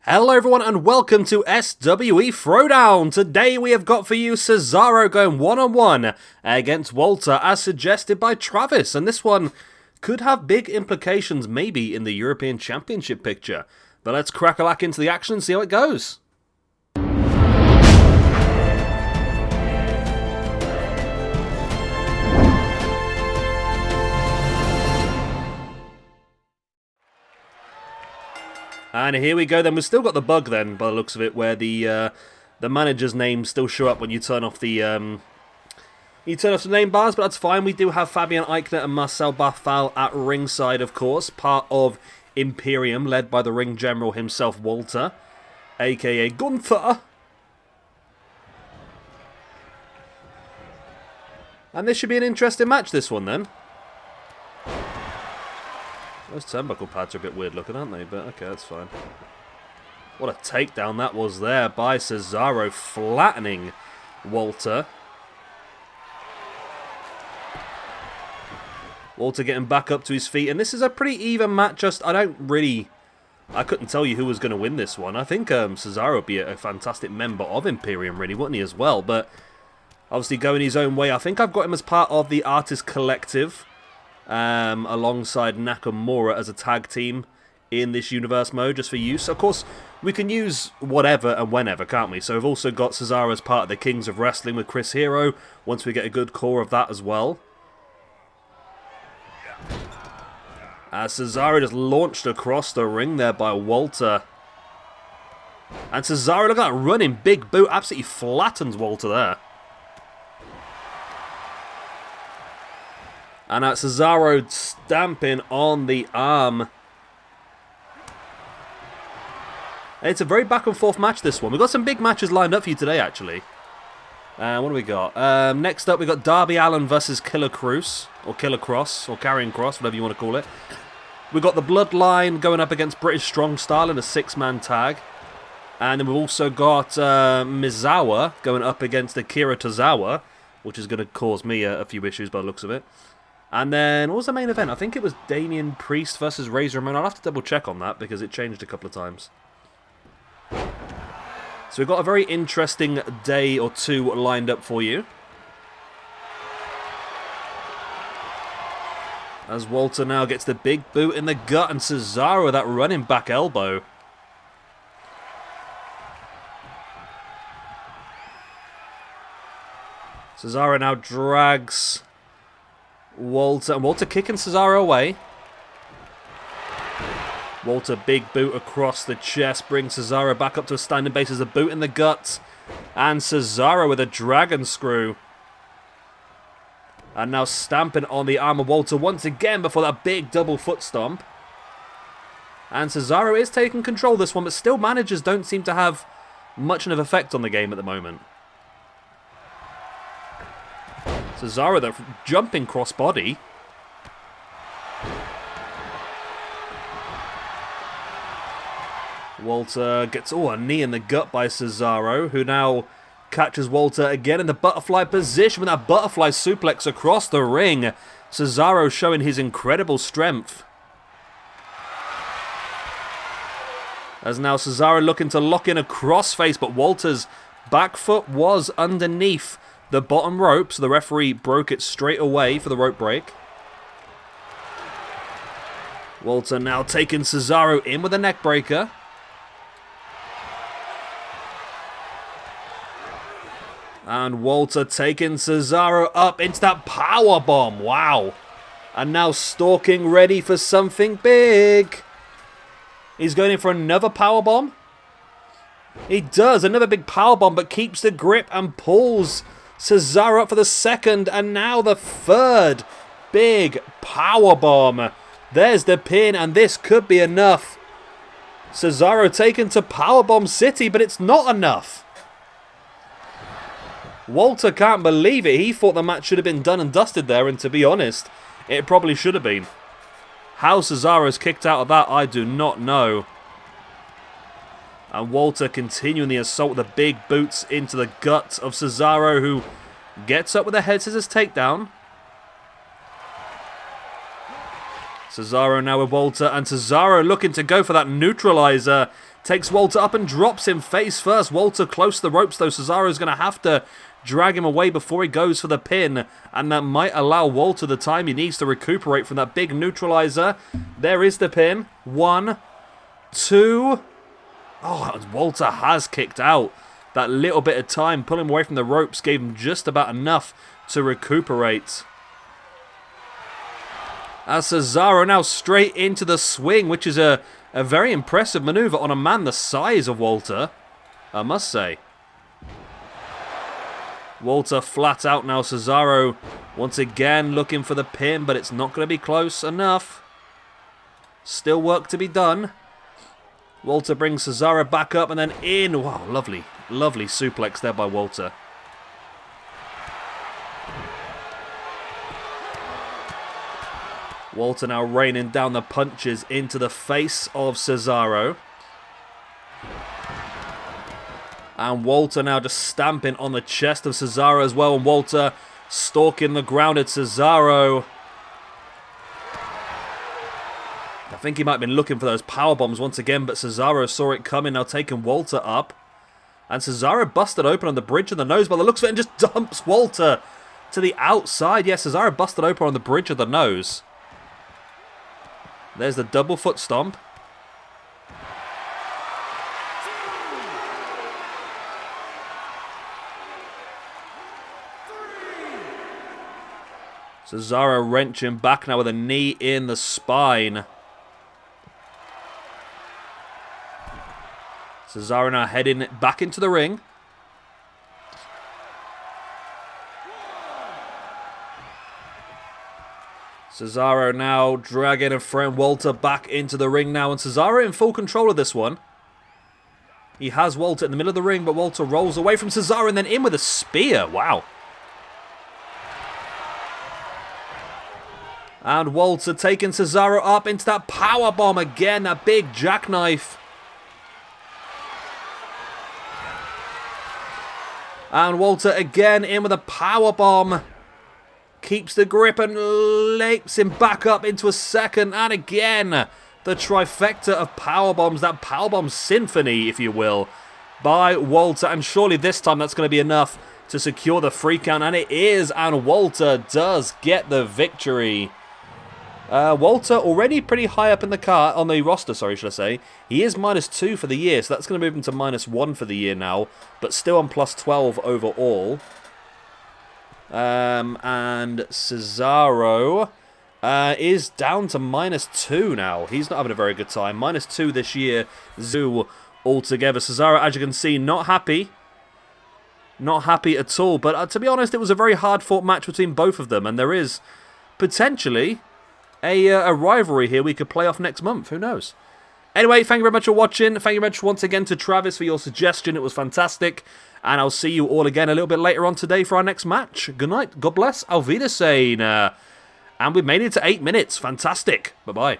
Hello everyone and welcome to SWE Throwdown. Today we have got for you Cesaro going one-on-one against Walter as suggested by Travis, and this one could have big implications maybe in the European Championship picture. But let's crack-a-lack into the action and see how it goes. And here we go then. We've still got the bug then, by the looks of it, where the manager's names still show up when you turn off the name bars, but that's fine. We do have Fabian Eichner and Marcel Barthal at ringside, of course, part of Imperium, led by the ring general himself, Walter, aka Gunther. And this should be an interesting match, this one then. Those turnbuckle pads are a bit weird looking, aren't they? But okay, that's fine. What a takedown that was there by Cesaro, flattening Walter. Walter getting back up to his feet, and this is a pretty even match. I couldn't tell you who was going to win this one. I think Cesaro would be a fantastic member of Imperium, really, wouldn't he, as well? But obviously going his own way. I think I've got him as part of the Artist Collective. Alongside Nakamura as a tag team in this universe mode just for use. Of course, we can use whatever and whenever, can't we? So we've also got Cesaro as part of the Kings of Wrestling with Chris Hero, once we get a good core of that as well. As Cesaro just launched across the ring there by Walter. And Cesaro, look at that running big boot, absolutely flattens Walter there. And Cesaro stamping on the arm. It's a very back and forth match, this one. We've got some big matches lined up for you today, actually. What do we got? Next up, we've got Darby Allin versus Killer Kross, or Killer Cross, or Karrion Kross, whatever you want to call it. We've got the Bloodline going up against British Strong Style in a 6-man tag. And then we've also got Misawa going up against Akira Tozawa, which is going to cause me a few issues by the looks of it. And then, what was the main event? I think it was Damian Priest versus Razor Ramon. I'll have to double check on that because it changed a couple of times. So we've got a very interesting day or two lined up for you. As Walter now gets the big boot in the gut and Cesaro with that running back elbow. Cesaro now drags Walter, and Walter kicking Cesaro away. Walter, big boot across the chest, brings Cesaro back up to a standing base as a boot in the gut. And Cesaro with a dragon screw. And now stamping on the arm of Walter once again before that big double foot stomp. And Cesaro is taking control of this one, but still managers don't seem to have much of an effect on the game at the moment. Cesaro, the jumping crossbody. Walter gets a knee in the gut by Cesaro, who now catches Walter again in the butterfly position with that butterfly suplex across the ring. Cesaro showing his incredible strength. As now Cesaro looking to lock in a crossface, but Walter's back foot was underneath the bottom rope, so the referee broke it straight away for the rope break. Walter now taking Cesaro in with a neck breaker. And Walter taking Cesaro up into that powerbomb. Wow. And now stalking, ready for something big. He's going in for another powerbomb. He does, another big powerbomb, but keeps the grip and pulls Cesaro up for the second, and now the third big powerbomb. There's the pin, and this could be enough. Cesaro taken to Powerbomb City, but it's not enough. Walter can't believe it. He thought the match should have been done and dusted there, and to be honest, it probably should have been. How Cesaro's kicked out of that, I do not know. And Walter continuing the assault with the big boots into the gut of Cesaro, who gets up with a head scissors takedown. Cesaro now with Walter, and Cesaro looking to go for that neutralizer, Takes Walter up and drops him face first. Walter close to the ropes though. Cesaro's going to have to drag him away before he goes for the pin. And that might allow Walter the time he needs to recuperate from that big neutralizer. There is the pin. 1, 2. Oh, Walter has kicked out. That little bit of time pulling him away from the ropes gave him just about enough to recuperate. As Cesaro now straight into the swing, which is a very impressive maneuver on a man the size of Walter, I must say. Walter flat out now. Cesaro once again looking for the pin, but it's not going to be close enough. Still work to be done. Walter brings Cesaro back up and then in. Wow, lovely, lovely suplex there by Walter. Walter now raining down the punches into the face of Cesaro. And Walter now just stamping on the chest of Cesaro as well. And Walter stalking the grounded Cesaro. I think he might have been looking for those power bombs once again, but Cesaro saw it coming, now taking Walter up. And Cesaro busted open on the bridge of the nose by the looks of it and just dumps Walter to the outside. Yes, Cesaro busted open on the bridge of the nose. There's the double foot stomp. Cesaro wrenching back now with a knee in the spine. Cesaro now heading back into the ring. Cesaro now dragging a friend Walter back into the ring now. And Cesaro in full control of this one. He has Walter in the middle of the ring, but Walter rolls away from Cesaro and then in with a spear. Wow. And Walter taking Cesaro up into that powerbomb again. That big jackknife. And Walter again in with a powerbomb. Keeps the grip and leaps him back up into a second. And again, the trifecta of powerbombs. That powerbomb symphony, if you will, by Walter. And surely this time that's going to be enough to secure the free count. And it is. And Walter does get the victory. Walter already pretty high up in the on the roster, sorry, should I say. He is -2 for the year, so that's going to move him to -1 for the year now, but still on +12 overall. And Cesaro is down to -2 now. He's not having a very good time. -2 this year, Zoo altogether. Cesaro, as you can see, not happy. Not happy at all, but to be honest, it was a very hard-fought match between both of them, and there is potentially a rivalry here we could play off next month. Who knows? Anyway, thank you very much for watching. Thank you very much once again to Travis for your suggestion. It was fantastic. And I'll see you all again a little bit later on today for our next match. Good night. God bless. Auf Wiedersehen. And we've made it to 8 minutes. Fantastic. Bye-bye.